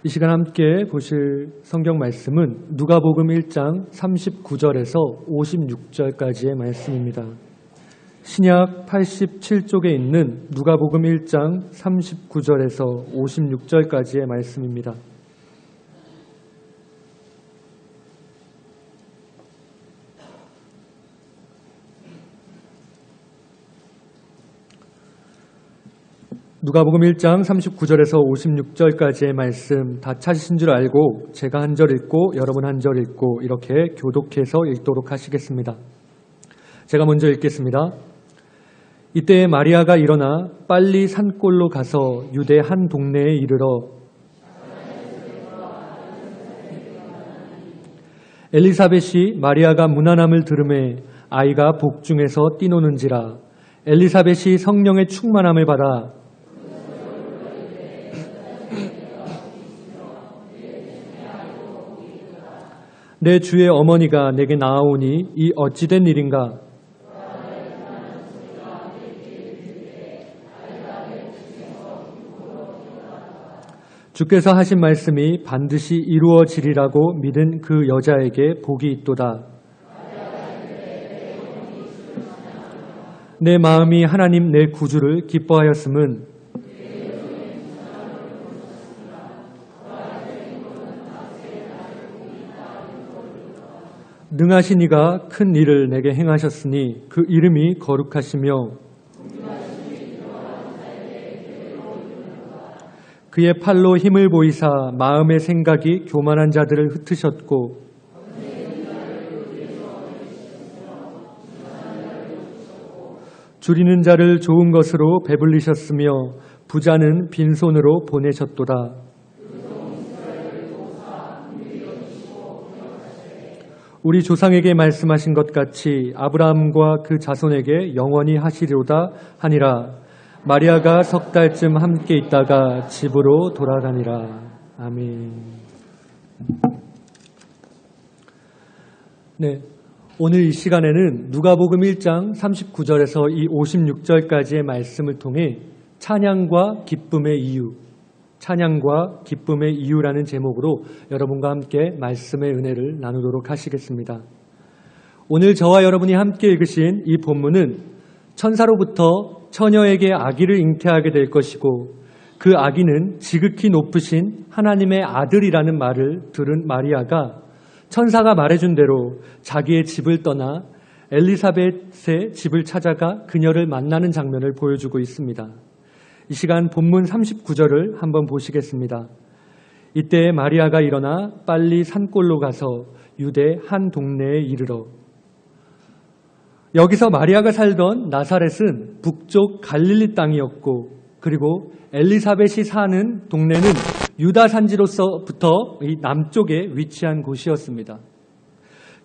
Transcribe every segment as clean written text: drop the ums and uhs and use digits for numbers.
이 시간 함께 보실 성경 말씀은 누가복음 1장 39절에서 56절까지의 말씀입니다. 신약 87쪽에 있는 누가복음 1장 39절에서 56절까지의 말씀입니다. 누가복음 1장 39절에서 56절까지의 말씀 다 찾으신 줄 알고 제가 한 절 읽고 여러분 한 절 읽고 이렇게 교독해서 읽도록 하시겠습니다. 제가 먼저 읽겠습니다. 이때 마리아가 일어나 빨리 산골로 가서 유대 한 동네에 이르러 엘리사벳이 마리아가 문안함을 들으매 아이가 복중에서 뛰노는지라. 엘리사벳이 성령의 충만함을 받아 내 주의 어머니가 내게 나아오니 이 어찌된 일인가? 주께서 하신 말씀이 반드시 이루어지리라고 믿은 그 여자에게 복이 있도다. 내 마음이 하나님 내 구주를 기뻐하였음은 능하신 이가 큰 일을 내게 행하셨으니 그 이름이 거룩하시며 그의 팔로 힘을 보이사 마음의 생각이 교만한 자들을 흩으셨고 줄이는 자를 좋은 것으로 배불리셨으며 부자는 빈손으로 보내셨도다. 우리 조상에게 말씀하신 것 같이 아브라함과 그 자손에게 영원히 하시리로다 하니라. 마리아가 석 달쯤 함께 있다가 집으로 돌아가니라. 아멘. 네, 오늘 이 시간에는 누가복음 1장 39절에서 이 56절까지의 말씀을 통해 찬양과 기쁨의 이유, 찬양과 기쁨의 이유라는 제목으로 여러분과 함께 말씀의 은혜를 나누도록 하시겠습니다. 오늘 저와 여러분이 함께 읽으신 이 본문은 천사로부터 처녀에게 아기를 잉태하게 될 것이고 그 아기는 지극히 높으신 하나님의 아들이라는 말을 들은 마리아가 천사가 말해준 대로 자기의 집을 떠나 엘리사벳의 집을 찾아가 그녀를 만나는 장면을 보여주고 있습니다. 이 시간 본문 39절을 한번 보시겠습니다. 이때 마리아가 일어나 빨리 산골로 가서 유대 한 동네에 이르러. 여기서 마리아가 살던 나사렛은 북쪽 갈릴리 땅이었고 그리고 엘리사벳이 사는 동네는 유다 산지로서부터 이 남쪽에 위치한 곳이었습니다.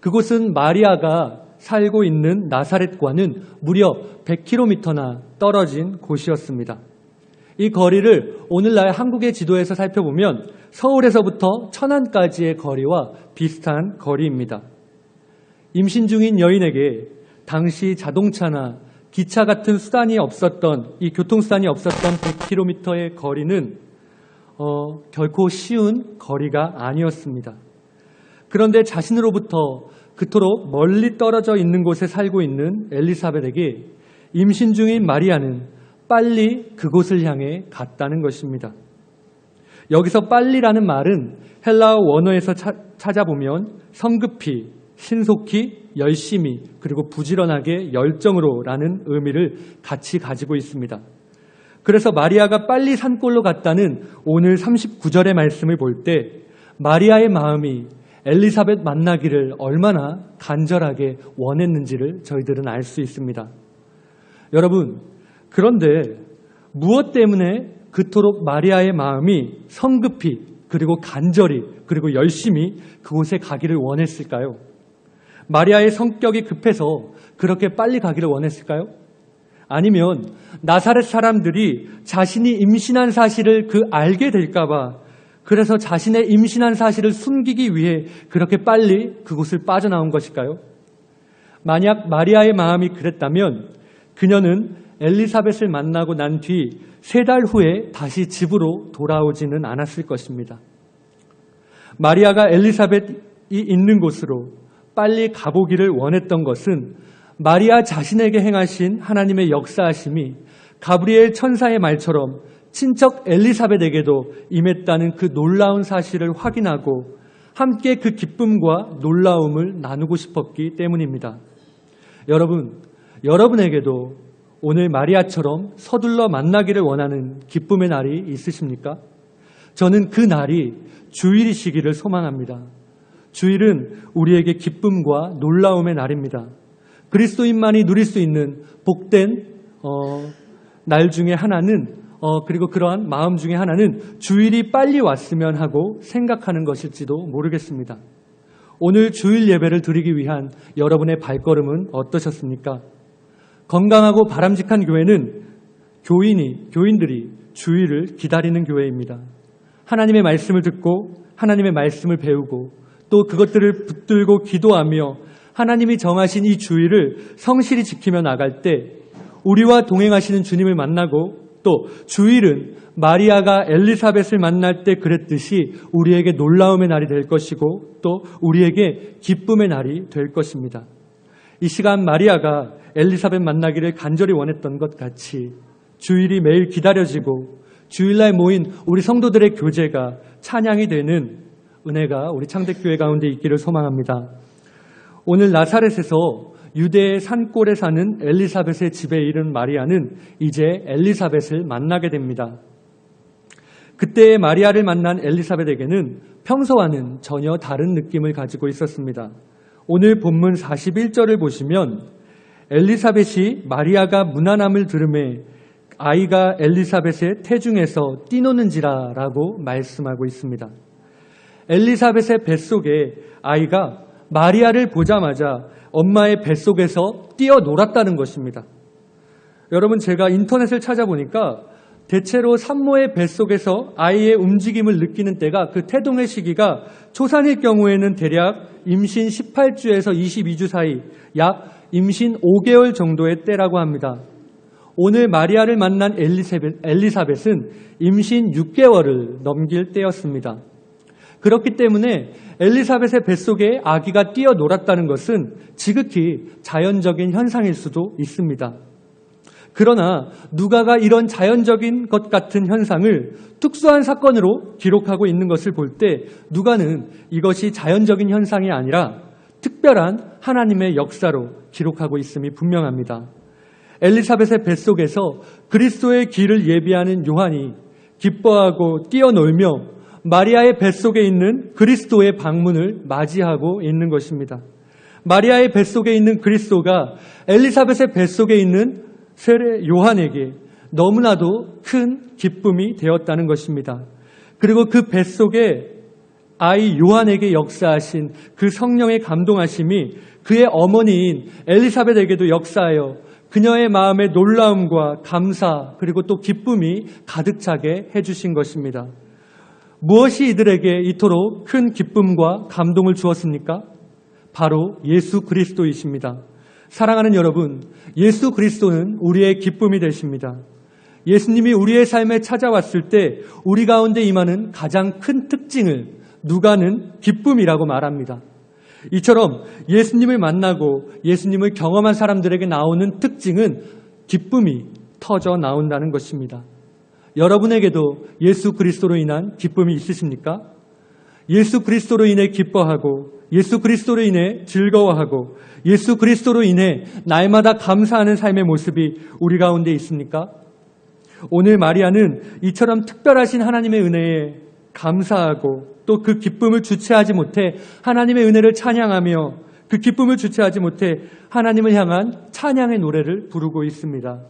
그곳은 마리아가 살고 있는 나사렛과는 무려 100km나 떨어진 곳이었습니다. 이 거리를 오늘날 한국의 지도에서 살펴보면 서울에서부터 천안까지의 거리와 비슷한 거리입니다. 임신 중인 여인에게 당시 자동차나 기차 같은 수단이 없었던 이 교통수단이 없었던 100km의 거리는 결코 쉬운 거리가 아니었습니다. 그런데 자신으로부터 그토록 멀리 떨어져 있는 곳에 살고 있는 엘리사벳에게 임신 중인 마리아는 빨리 그곳을 향해 갔다는 것입니다. 여기서 빨리라는 말은 헬라어 원어에서 찾아보면 성급히, 신속히, 열심히, 그리고 부지런하게 열정으로라는 의미를 같이 가지고 있습니다. 그래서 마리아가 빨리 산골로 갔다는 오늘 39절의 말씀을 볼 때 마리아의 마음이 엘리사벳 만나기를 얼마나 간절하게 원했는지를 저희들은 알 수 있습니다. 여러분, 그런데 무엇 때문에 그토록 마리아의 마음이 성급히 그리고 간절히 그리고 열심히 그곳에 가기를 원했을까요? 마리아의 성격이 급해서 그렇게 빨리 가기를 원했을까요? 아니면 나사렛 사람들이 자신이 임신한 사실을 알게 될까봐 그래서 자신의 임신한 사실을 숨기기 위해 그렇게 빨리 그곳을 빠져나온 것일까요? 만약 마리아의 마음이 그랬다면 그녀는 엘리사벳을 만나고 난 뒤 3달 후에 다시 집으로 돌아오지는 않았을 것입니다. 마리아가 엘리사벳이 있는 곳으로 빨리 가보기를 원했던 것은 마리아 자신에게 행하신 하나님의 역사하심이 가브리엘 천사의 말처럼 친척 엘리사벳에게도 임했다는 그 놀라운 사실을 확인하고 함께 그 기쁨과 놀라움을 나누고 싶었기 때문입니다. 여러분에게도 오늘 마리아처럼 서둘러 만나기를 원하는 기쁨의 날이 있으십니까? 저는 그 날이 주일이시기를 소망합니다. 주일은 우리에게 기쁨과 놀라움의 날입니다. 그리스도인만이 누릴 수 있는 복된 날 중에 하나는 그리고 그러한 마음 중에 하나는 주일이 빨리 왔으면 하고 생각하는 것일지도 모르겠습니다. 오늘 주일 예배를 드리기 위한 여러분의 발걸음은 어떠셨습니까? 건강하고 바람직한 교회는 교인들이 주일을 기다리는 교회입니다. 하나님의 말씀을 듣고 하나님의 말씀을 배우고 또 그것들을 붙들고 기도하며 하나님이 정하신 이 주일을 성실히 지키며 나갈 때 우리와 동행하시는 주님을 만나고 또 주일은 마리아가 엘리사벳을 만날 때 그랬듯이 우리에게 놀라움의 날이 될 것이고 또 우리에게 기쁨의 날이 될 것입니다. 이 시간 마리아가 엘리사벳 만나기를 간절히 원했던 것 같이 주일이 매일 기다려지고 주일날 모인 우리 성도들의 교제가 찬양이 되는 은혜가 우리 창대교회 가운데 있기를 소망합니다. 오늘 나사렛에서 유대의 산골에 사는 엘리사벳의 집에 이른 마리아는 이제 엘리사벳을 만나게 됩니다. 그때 마리아를 만난 엘리사벳에게는 평소와는 전혀 다른 느낌을 가지고 있었습니다. 오늘 본문 41절을 보시면 엘리사벳이 마리아가 무난함을 들음에 아이가 엘리사벳의 태중에서 뛰노는지라 라고 말씀하고 있습니다. 엘리사벳의 뱃속에 아이가 마리아를 보자마자 엄마의 뱃속에서 뛰어놀았다는 것입니다. 여러분, 제가 인터넷을 찾아보니까 대체로 산모의 뱃속에서 아이의 움직임을 느끼는 때가 그 태동의 시기가 초산일 경우에는 대략 임신 18주에서 22주 사이 약 임신 5개월 정도의 때라고 합니다. 오늘 마리아를 만난 엘리사벳은 임신 6개월을 넘길 때였습니다. 그렇기 때문에 엘리사벳의 뱃속에 아기가 뛰어놀았다는 것은 지극히 자연적인 현상일 수도 있습니다. 그러나 누가가 이런 자연적인 것 같은 현상을 특수한 사건으로 기록하고 있는 것을 볼 때 누가는 이것이 자연적인 현상이 아니라 특별한 하나님의 역사로 기록하고 있음이 분명합니다. 엘리사벳의 뱃속에서 그리스도의 길을 예비하는 요한이 기뻐하고 뛰어놀며 마리아의 뱃속에 있는 그리스도의 방문을 맞이하고 있는 것입니다. 마리아의 뱃속에 있는 그리스도가 엘리사벳의 뱃속에 있는 세례 요한에게 너무나도 큰 기쁨이 되었다는 것입니다. 그리고 그 뱃속에 아이 요한에게 역사하신 그 성령의 감동하심이 그의 어머니인 엘리사벳에게도 역사하여 그녀의 마음에 놀라움과 감사 그리고 또 기쁨이 가득 차게 해주신 것입니다. 무엇이 이들에게 이토록 큰 기쁨과 감동을 주었습니까? 바로 예수 그리스도이십니다. 사랑하는 여러분, 예수 그리스도는 우리의 기쁨이 되십니다. 예수님이 우리의 삶에 찾아왔을 때 우리 가운데 임하는 가장 큰 특징을 누가는 기쁨이라고 말합니다. 이처럼 예수님을 만나고 예수님을 경험한 사람들에게 나오는 특징은 기쁨이 터져 나온다는 것입니다. 여러분에게도 예수 그리스도로 인한 기쁨이 있으십니까? 예수 그리스도로 인해 기뻐하고 예수 그리스도로 인해 즐거워하고 예수 그리스도로 인해 날마다 감사하는 삶의 모습이 우리 가운데 있습니까? 오늘 마리아는 이처럼 특별하신 하나님의 은혜에 감사하고 또 그 기쁨을 주체하지 못해 하나님의 은혜를 찬양하며 그 기쁨을 주체하지 못해 하나님을 향한 찬양의 노래를 부르고 있습니다.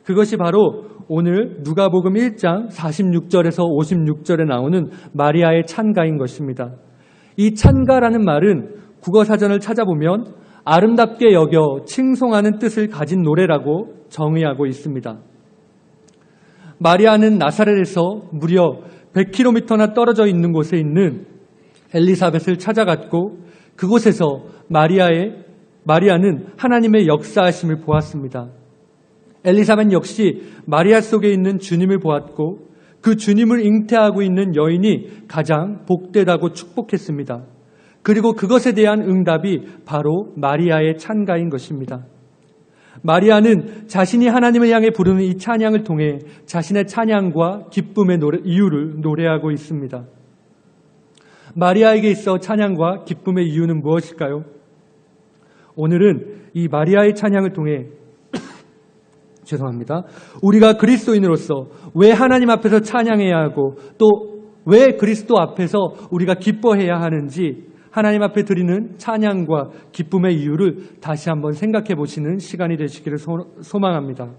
그것이 바로 오늘 누가복음 1장 46절에서 56절에 나오는 마리아의 찬가인 것입니다. 이 찬가라는 말은 국어사전을 찾아보면 아름답게 여겨 칭송하는 뜻을 가진 노래라고 정의하고 있습니다. 마리아는 나사렛에서 무려 100km나 떨어져 있는 곳에 있는 엘리사벳을 찾아갔고 그곳에서 마리아는 하나님의 역사하심을 보았습니다. 엘리사벳 역시 마리아 속에 있는 주님을 보았고 그 주님을 잉태하고 있는 여인이 가장 복되다고 축복했습니다. 그리고 그것에 대한 응답이 바로 마리아의 찬가인 것입니다. 마리아는 자신이 하나님을 향해 부르는 이 찬양을 통해 자신의 찬양과 기쁨의 이유를 노래하고 있습니다. 마리아에게 있어 찬양과 기쁨의 이유는 무엇일까요? 오늘은 이 마리아의 찬양을 통해 죄송합니다. 우리가 그리스도인으로서 왜 하나님 앞에서 찬양해야 하고 또 왜 그리스도 앞에서 우리가 기뻐해야 하는지 하나님 앞에 드리는 찬양과 기쁨의 이유를 다시 한번 생각해 보시는 시간이 되시기를 소망합니다.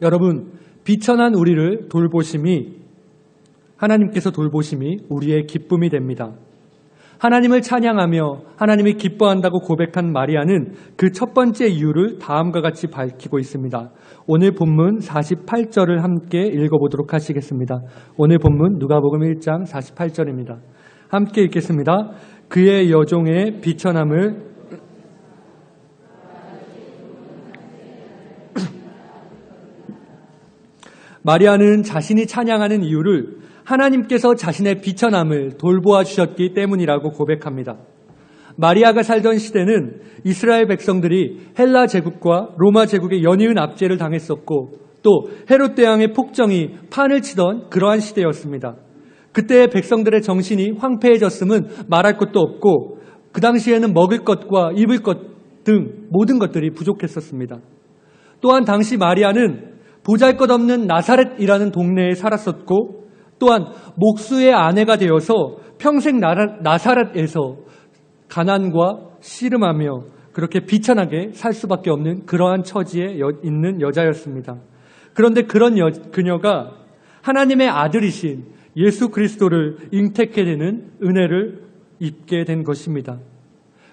여러분, 비천한 우리를 하나님께서 돌보심이 우리의 기쁨이 됩니다. 하나님을 찬양하며 하나님이 기뻐한다고 고백한 마리아는 그 첫 번째 이유를 다음과 같이 밝히고 있습니다. 오늘 본문 48절을 함께 읽어보도록 하시겠습니다. 오늘 본문 누가복음 1장 48절입니다. 함께 읽겠습니다. 그의 여종의 비천함을 마리아는 자신이 찬양하는 이유를 하나님께서 자신의 비천함을 돌보아 주셨기 때문이라고 고백합니다. 마리아가 살던 시대는 이스라엘 백성들이 헬라 제국과 로마 제국의 연이은 압제를 당했었고 또 헤롯 대왕의 폭정이 판을 치던 그러한 시대였습니다. 그때의 백성들의 정신이 황폐해졌음은 말할 것도 없고 그 당시에는 먹을 것과 입을 것 등 모든 것들이 부족했었습니다. 또한 당시 마리아는 보잘것없는 나사렛이라는 동네에 살았었고 또한 목수의 아내가 되어서 평생 나사렛에서 가난과 씨름하며 그렇게 비천하게 살 수밖에 없는 그러한 처지에 있는 여자였습니다. 그런데 그런 그녀가 하나님의 아들이신 예수 그리스도를 잉태케 되는 은혜를 입게 된 것입니다.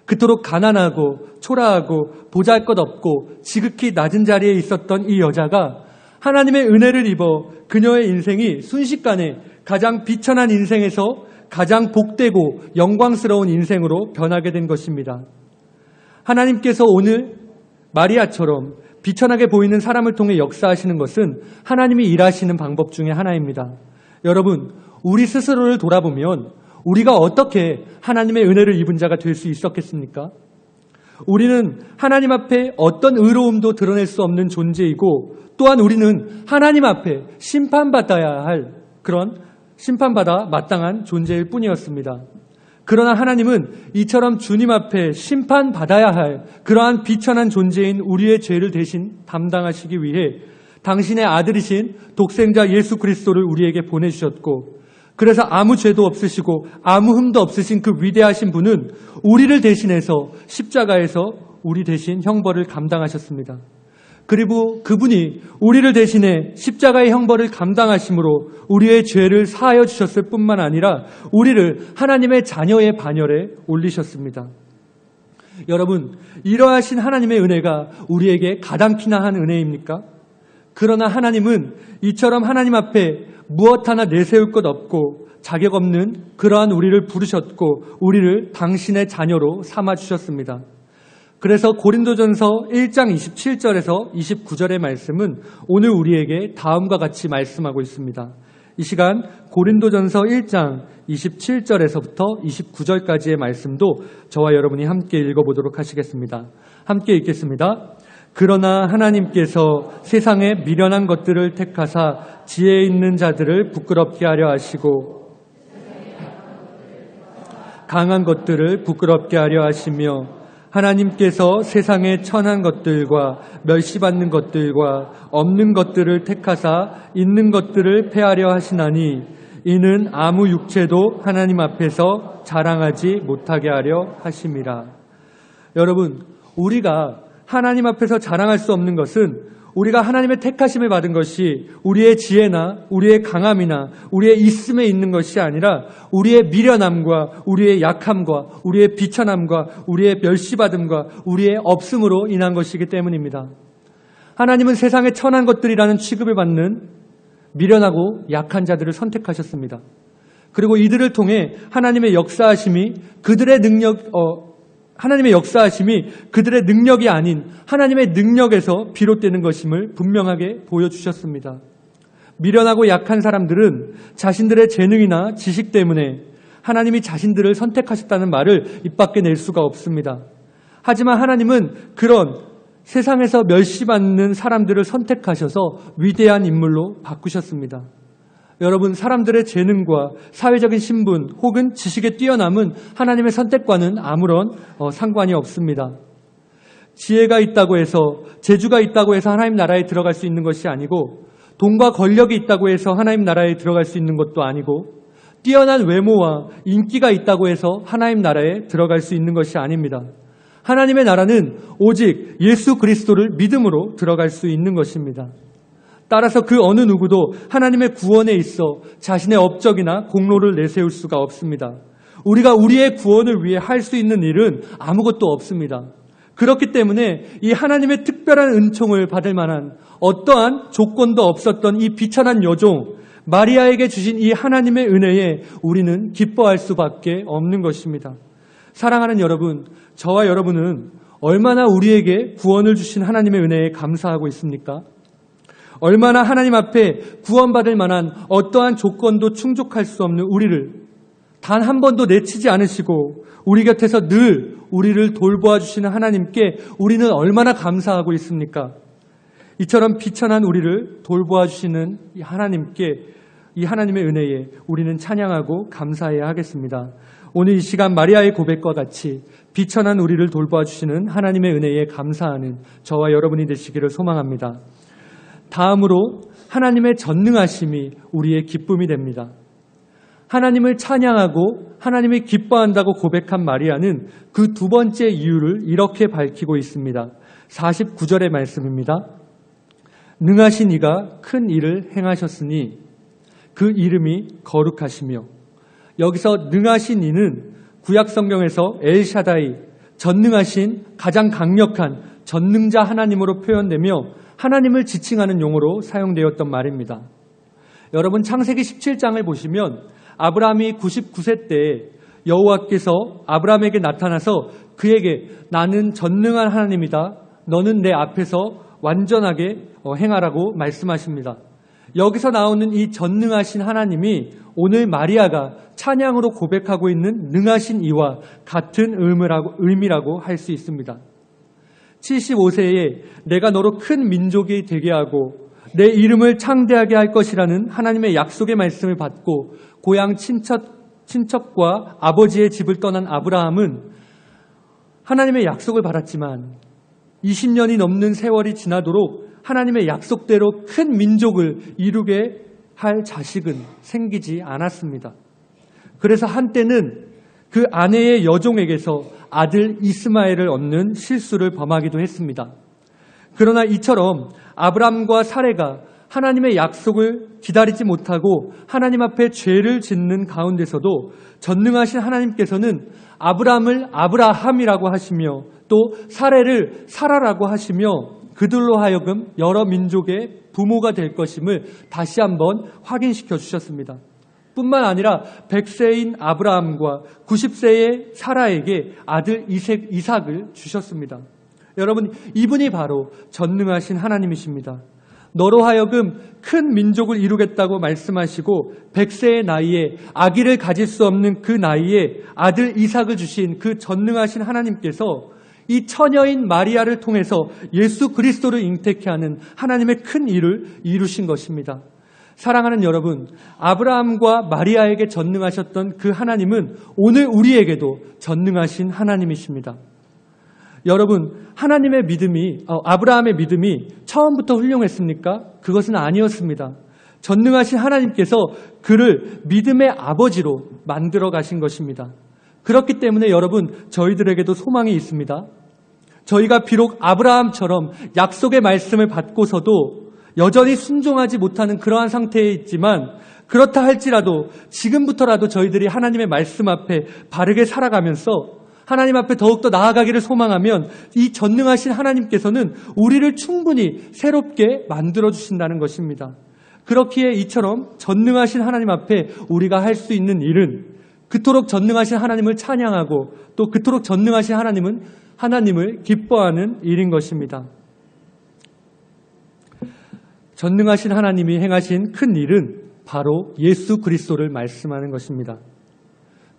그토록 가난하고 초라하고 보잘것없고 지극히 낮은 자리에 있었던 이 여자가 하나님의 은혜를 입어 그녀의 인생이 순식간에 가장 비천한 인생에서 가장 복되고 영광스러운 인생으로 변하게 된 것입니다. 하나님께서 오늘 마리아처럼 비천하게 보이는 사람을 통해 역사하시는 것은 하나님이 일하시는 방법 중에 하나입니다. 여러분, 우리 스스로를 돌아보면 우리가 어떻게 하나님의 은혜를 입은 자가 될 수 있었겠습니까? 우리는 하나님 앞에 어떤 의로움도 드러낼 수 없는 존재이고 또한 우리는 하나님 앞에 심판받아야 할 그런 심판받아 마땅한 존재일 뿐이었습니다. 그러나 하나님은 이처럼 주님 앞에 심판받아야 할 그러한 비천한 존재인 우리의 죄를 대신 담당하시기 위해 당신의 아들이신 독생자 예수 그리스도를 우리에게 보내주셨고 그래서 아무 죄도 없으시고 아무 흠도 없으신 그 위대하신 분은 우리를 대신해서 십자가에서 우리 대신 형벌을 감당하셨습니다. 그리고 그분이 우리를 대신해 십자가의 형벌을 감당하심으로 우리의 죄를 사하여 주셨을 뿐만 아니라 우리를 하나님의 자녀의 반열에 올리셨습니다. 여러분, 이러하신 하나님의 은혜가 우리에게 가당키나 한 은혜입니까? 그러나 하나님은 이처럼 하나님 앞에 무엇 하나 내세울 것 없고 자격 없는 그러한 우리를 부르셨고 우리를 당신의 자녀로 삼아주셨습니다. 그래서 고린도전서 1장 27절에서 29절의 말씀은 오늘 우리에게 다음과 같이 말씀하고 있습니다. 이 시간 고린도전서 1장 27절에서부터 29절까지의 말씀도 저와 여러분이 함께 읽어보도록 하시겠습니다. 함께 읽겠습니다. 그러나 하나님께서 세상에 미련한 것들을 택하사 지혜 있는 자들을 부끄럽게 하려 하시고 강한 것들을 부끄럽게 하려 하시며 하나님께서 세상에 천한 것들과 멸시받는 것들과 없는 것들을 택하사 있는 것들을 폐하려 하시나니 이는 아무 육체도 하나님 앞에서 자랑하지 못하게 하려 하심이라. 여러분, 우리가 하나님 앞에서 자랑할 수 없는 것은 우리가 하나님의 택하심을 받은 것이 우리의 지혜나 우리의 강함이나 우리의 있음에 있는 것이 아니라 우리의 미련함과 우리의 약함과 우리의 비천함과 우리의 멸시받음과 우리의 없음으로 인한 것이기 때문입니다. 하나님은 세상의 천한 것들이라는 취급을 받는 미련하고 약한 자들을 선택하셨습니다. 그리고 이들을 통해 하나님의 역사하심이 그들의 능력 하나님의 역사하심이 그들의 능력이 아닌 하나님의 능력에서 비롯되는 것임을 분명하게 보여주셨습니다. 미련하고 약한 사람들은 자신들의 재능이나 지식 때문에 하나님이 자신들을 선택하셨다는 말을 입 밖에 낼 수가 없습니다. 하지만 하나님은 그런 세상에서 멸시받는 사람들을 선택하셔서 위대한 인물로 바꾸셨습니다. 여러분, 사람들의 재능과 사회적인 신분 혹은 지식에 뛰어남은 하나님의 선택과는 아무런 상관이 없습니다. 지혜가 있다고 해서, 재주가 있다고 해서 하나님 나라에 들어갈 수 있는 것이 아니고, 돈과 권력이 있다고 해서 하나님 나라에 들어갈 수 있는 것도 아니고, 뛰어난 외모와 인기가 있다고 해서 하나님 나라에 들어갈 수 있는 것이 아닙니다. 하나님의 나라는 오직 예수 그리스도를 믿음으로 들어갈 수 있는 것입니다. 따라서 그 어느 누구도 하나님의 구원에 있어 자신의 업적이나 공로를 내세울 수가 없습니다. 우리가 우리의 구원을 위해 할 수 있는 일은 아무것도 없습니다. 그렇기 때문에 이 하나님의 특별한 은총을 받을 만한 어떠한 조건도 없었던 이 비천한 여종 마리아에게 주신 이 하나님의 은혜에 우리는 기뻐할 수밖에 없는 것입니다. 사랑하는 여러분, 저와 여러분은 얼마나 우리에게 구원을 주신 하나님의 은혜에 감사하고 있습니까? 얼마나 하나님 앞에 구원받을 만한 어떠한 조건도 충족할 수 없는 우리를 단 한 번도 내치지 않으시고 우리 곁에서 늘 우리를 돌보아 주시는 하나님께 우리는 얼마나 감사하고 있습니까? 이처럼 비천한 우리를 돌보아 주시는 이 하나님께, 이 하나님의 은혜에 우리는 찬양하고 감사해야 하겠습니다. 오늘 이 시간 마리아의 고백과 같이 비천한 우리를 돌보아 주시는 하나님의 은혜에 감사하는 저와 여러분이 되시기를 소망합니다. 다음으로 하나님의 전능하심이 우리의 기쁨이 됩니다. 하나님을 찬양하고 하나님이 기뻐한다고 고백한 마리아는 그 두 번째 이유를 이렇게 밝히고 있습니다. 49절의 말씀입니다. 능하신 이가 큰 일을 행하셨으니 그 이름이 거룩하시며, 여기서 능하신 이는 구약 성경에서 엘샤다이, 전능하신 가장 강력한 전능자 하나님으로 표현되며 하나님을 지칭하는 용어로 사용되었던 말입니다. 여러분, 창세기 17장을 보시면 아브라함이 99세 때 여호와께서 아브라함에게 나타나서 그에게 나는 전능한 하나님이다. 너는 내 앞에서 완전하게 행하라고 말씀하십니다. 여기서 나오는 이 전능하신 하나님이 오늘 마리아가 찬양으로 고백하고 있는 능하신 이와 같은 의미라고 할 수 있습니다. 75세에 내가 너로 큰 민족이 되게 하고 내 이름을 창대하게 할 것이라는 하나님의 약속의 말씀을 받고 고향 친척과 아버지의 집을 떠난 아브라함은 하나님의 약속을 받았지만 20년이 넘는 세월이 지나도록 하나님의 약속대로 큰 민족을 이루게 할 자식은 생기지 않았습니다. 그래서 한때는 그 아내의 여종에게서 아들 이스마엘을 얻는 실수를 범하기도 했습니다. 그러나 이처럼 아브람과 사레가 하나님의 약속을 기다리지 못하고 하나님 앞에 죄를 짓는 가운데서도 전능하신 하나님께서는 아브람을 아브라함이라고 하시며 또 사레를 사라라고 하시며 그들로 하여금 여러 민족의 부모가 될 것임을 다시 한번 확인시켜 주셨습니다. 뿐만 아니라 100세인 아브라함과 90세의 사라에게 아들 이삭을 주셨습니다. 여러분, 이분이 바로 전능하신 하나님이십니다. 너로 하여금 큰 민족을 이루겠다고 말씀하시고 100세의 나이에 아기를 가질 수 없는 그 나이에 아들 이삭을 주신 그 전능하신 하나님께서 이 처녀인 마리아를 통해서 예수 그리스도를 잉태케 하는 하나님의 큰 일을 이루신 것입니다. 사랑하는 여러분, 아브라함과 마리아에게 전능하셨던 그 하나님은 오늘 우리에게도 전능하신 하나님이십니다. 여러분, 하나님의 믿음이, 아브라함의 믿음이 처음부터 훌륭했습니까? 그것은 아니었습니다. 전능하신 하나님께서 그를 믿음의 아버지로 만들어 가신 것입니다. 그렇기 때문에 여러분, 저희들에게도 소망이 있습니다. 저희가 비록 아브라함처럼 약속의 말씀을 받고서도 여전히 순종하지 못하는 그러한 상태에 있지만, 그렇다 할지라도 지금부터라도 저희들이 하나님의 말씀 앞에 바르게 살아가면서 하나님 앞에 더욱더 나아가기를 소망하면 이 전능하신 하나님께서는 우리를 충분히 새롭게 만들어주신다는 것입니다. 그렇기에 이처럼 전능하신 하나님 앞에 우리가 할 수 있는 일은 그토록 전능하신 하나님을 찬양하고 또 그토록 전능하신 하나님을 기뻐하는 일인 것입니다. 전능하신 하나님이 행하신 큰 일은 바로 예수 그리스도를 말씀하는 것입니다.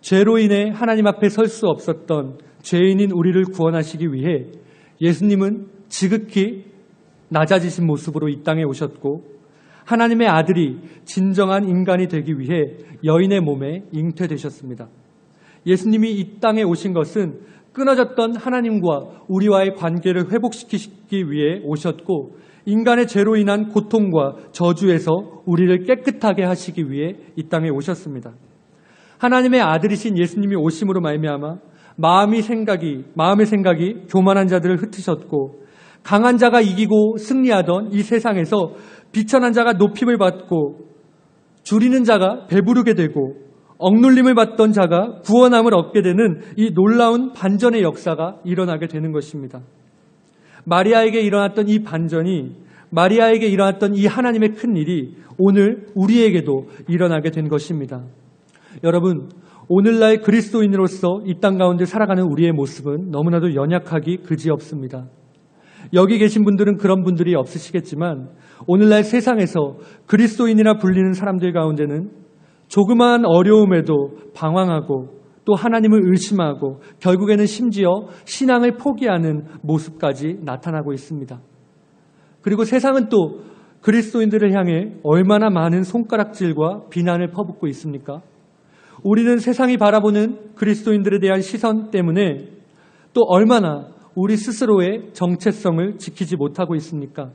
죄로 인해 하나님 앞에 설 수 없었던 죄인인 우리를 구원하시기 위해 예수님은 지극히 낮아지신 모습으로 이 땅에 오셨고 하나님의 아들이 진정한 인간이 되기 위해 여인의 몸에 잉태되셨습니다. 예수님이 이 땅에 오신 것은 끊어졌던 하나님과 우리와의 관계를 회복시키기 위해 오셨고 인간의 죄로 인한 고통과 저주에서 우리를 깨끗하게 하시기 위해 이 땅에 오셨습니다. 하나님의 아들이신 예수님이 오심으로 말미암아 마음의 생각이 교만한 자들을 흩으셨고 강한 자가 이기고 승리하던 이 세상에서 비천한 자가 높임을 받고 줄이는 자가 배부르게 되고 억눌림을 받던 자가 구원함을 얻게 되는 이 놀라운 반전의 역사가 일어나게 되는 것입니다. 마리아에게 일어났던 이 반전이 마리아에게 일어났던 이 하나님의 큰 일이 오늘 우리에게도 일어나게 된 것입니다. 여러분, 오늘날 그리스도인으로서 이 땅 가운데 살아가는 우리의 모습은 너무나도 연약하기 그지없습니다. 여기 계신 분들은 그런 분들이 없으시겠지만 오늘날 세상에서 그리스도인이라 불리는 사람들 가운데는 조그마한 어려움에도 방황하고 또 하나님을 의심하고 결국에는 심지어 신앙을 포기하는 모습까지 나타나고 있습니다. 그리고 세상은 또 그리스도인들을 향해 얼마나 많은 손가락질과 비난을 퍼붓고 있습니까? 우리는 세상이 바라보는 그리스도인들에 대한 시선 때문에 또 얼마나 우리 스스로의 정체성을 지키지 못하고 있습니까?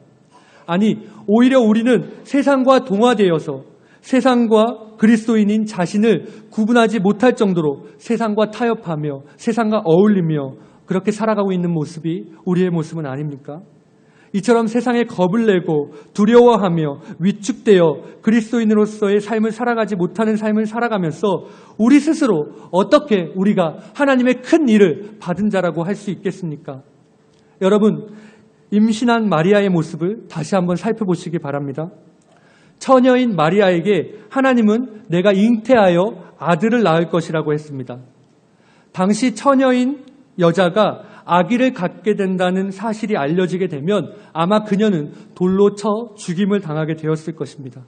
아니, 오히려 우리는 세상과 동화되어서 세상과 그리스도인인 자신을 구분하지 못할 정도로 세상과 타협하며 세상과 어울리며 그렇게 살아가고 있는 모습이 우리의 모습은 아닙니까? 이처럼 세상에 겁을 내고 두려워하며 위축되어 그리스도인으로서의 삶을 살아가지 못하는 삶을 살아가면서 우리 스스로 어떻게 우리가 하나님의 큰 일을 받은 자라고 할 수 있겠습니까? 여러분, 임신한 마리아의 모습을 다시 한번 살펴보시기 바랍니다. 처녀인 마리아에게 하나님은 내가 잉태하여 아들을 낳을 것이라고 했습니다. 당시 처녀인 여자가 아기를 갖게 된다는 사실이 알려지게 되면 아마 그녀는 돌로 쳐 죽임을 당하게 되었을 것입니다.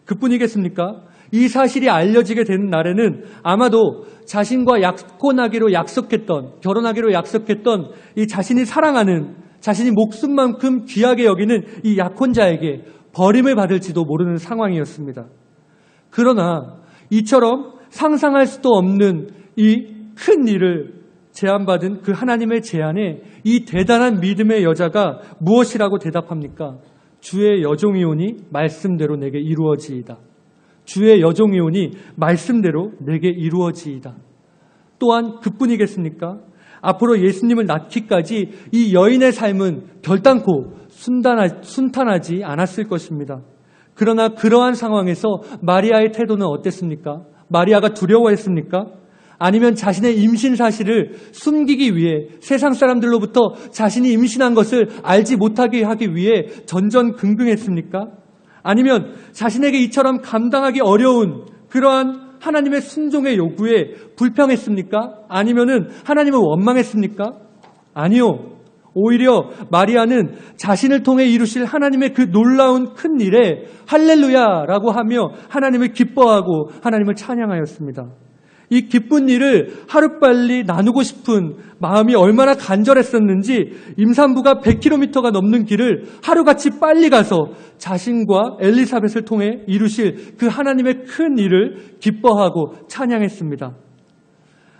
그뿐이겠습니까? 이 사실이 알려지게 되는 날에는 아마도 자신과 결혼하기로 약속했던 이 자신이 사랑하는, 자신이 목숨만큼 귀하게 여기는 이 약혼자에게 버림을 받을지도 모르는 상황이었습니다. 그러나 이처럼 상상할 수도 없는 이 큰 일을 제안받은 그 하나님의 제안에 이 대단한 믿음의 여자가 무엇이라고 대답합니까? 주의 여종이오니 말씀대로 내게 이루어지이다. 주의 여종이오니 말씀대로 내게 이루어지이다. 또한 그뿐이겠습니까? 앞으로 예수님을 낳기까지 이 여인의 삶은 결단코 순탄하지 않았을 것입니다. 그러나 그러한 상황에서 마리아의 태도는 어땠습니까? 마리아가 두려워했습니까? 아니면 자신의 임신 사실을 숨기기 위해 세상 사람들로부터 자신이 임신한 것을 알지 못하게 하기 위해 전전긍긍했습니까? 아니면 자신에게 이처럼 감당하기 어려운 그러한 하나님의 순종의 요구에 불평했습니까? 아니면은 하나님을 원망했습니까? 아니요. 오히려 마리아는 자신을 통해 이루실 하나님의 그 놀라운 큰 일에 할렐루야라고 하며 하나님을 기뻐하고 하나님을 찬양하였습니다. 이 기쁜 일을 하루빨리 나누고 싶은 마음이 얼마나 간절했었는지 임산부가 100km가 넘는 길을 하루같이 빨리 가서 자신과 엘리사벳을 통해 이루실 그 하나님의 큰 일을 기뻐하고 찬양했습니다.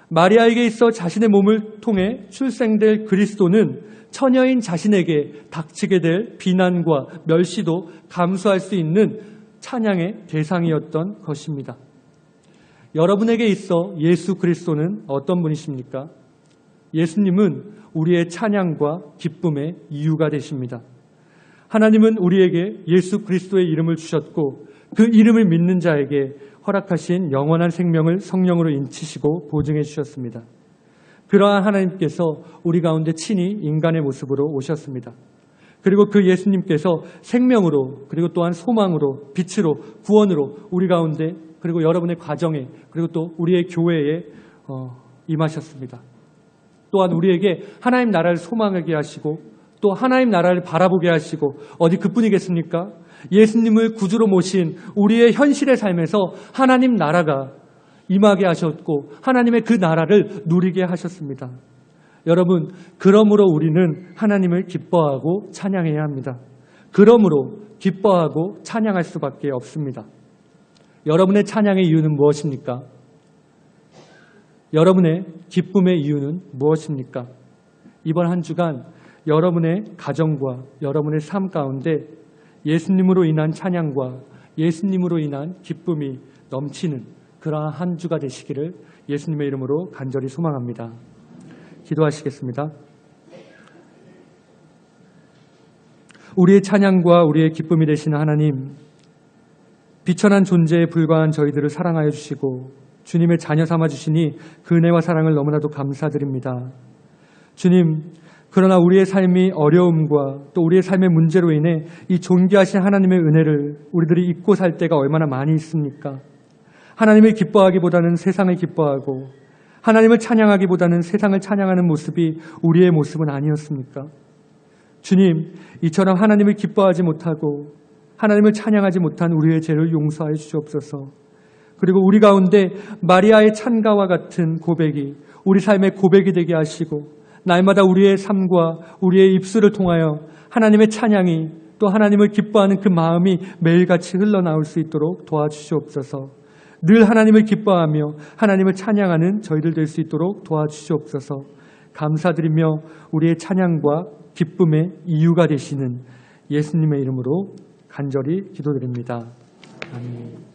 마리아에게 있어 자신의 몸을 통해 출생될 그리스도는 처녀인 자신에게 닥치게 될 비난과 멸시도 감수할 수 있는 찬양의 대상이었던 것입니다. 여러분에게 있어 예수 그리스도는 어떤 분이십니까? 예수님은 우리의 찬양과 기쁨의 이유가 되십니다. 하나님은 우리에게 예수 그리스도의 이름을 주셨고 그 이름을 믿는 자에게 허락하신 영원한 생명을 성령으로 인치시고 보증해 주셨습니다. 그러한 하나님께서 우리 가운데 친히 인간의 모습으로 오셨습니다. 그리고 그 예수님께서 생명으로 그리고 또한 소망으로 빛으로 구원으로 우리 가운데 그리고 여러분의 가정에, 그리고 또 우리의 교회에 임하셨습니다. 또한 우리에게 하나님 나라를 소망하게 하시고 또 하나님 나라를 바라보게 하시고, 어디 그뿐이겠습니까? 예수님을 구주로 모신 우리의 현실의 삶에서 하나님 나라가 임하게 하셨고 하나님의 그 나라를 누리게 하셨습니다. 여러분, 그러므로 우리는 하나님을 기뻐하고 찬양해야 합니다. 그러므로 기뻐하고 찬양할 수밖에 없습니다. 여러분의 찬양의 이유는 무엇입니까? 여러분의 기쁨의 이유는 무엇입니까? 이번 한 주간 여러분의 가정과 여러분의 삶 가운데 예수님으로 인한 찬양과 예수님으로 인한 기쁨이 넘치는 그러한 한 주가 되시기를 예수님의 이름으로 간절히 소망합니다. 기도하시겠습니다. 우리의 찬양과 우리의 기쁨이 되시는 하나님, 비천한 존재에 불과한 저희들을 사랑하여 주시고 주님의 자녀 삼아 주시니 그 은혜와 사랑을 너무나도 감사드립니다. 주님, 그러나 우리의 삶이 어려움과 또 우리의 삶의 문제로 인해 이 존귀하신 하나님의 은혜를 우리들이 잊고 살 때가 얼마나 많이 있습니까? 하나님을 기뻐하기보다는 세상을 기뻐하고 하나님을 찬양하기보다는 세상을 찬양하는 모습이 우리의 모습은 아니었습니까? 주님, 이처럼 하나님을 기뻐하지 못하고 하나님을 찬양하지 못한 우리의 죄를 용서하여 주시옵소서. 그리고 우리 가운데 마리아의 찬가와 같은 고백이 우리 삶의 고백이 되게 하시고 날마다 우리의 삶과 우리의 입술을 통하여 하나님의 찬양이 또 하나님을 기뻐하는 그 마음이 매일같이 흘러나올 수 있도록 도와주시옵소서. 늘 하나님을 기뻐하며 하나님을 찬양하는 저희들 될 수 있도록 도와주시옵소서. 감사드리며 우리의 찬양과 기쁨의 이유가 되시는 예수님의 이름으로 간절히 기도드립니다. 아멘.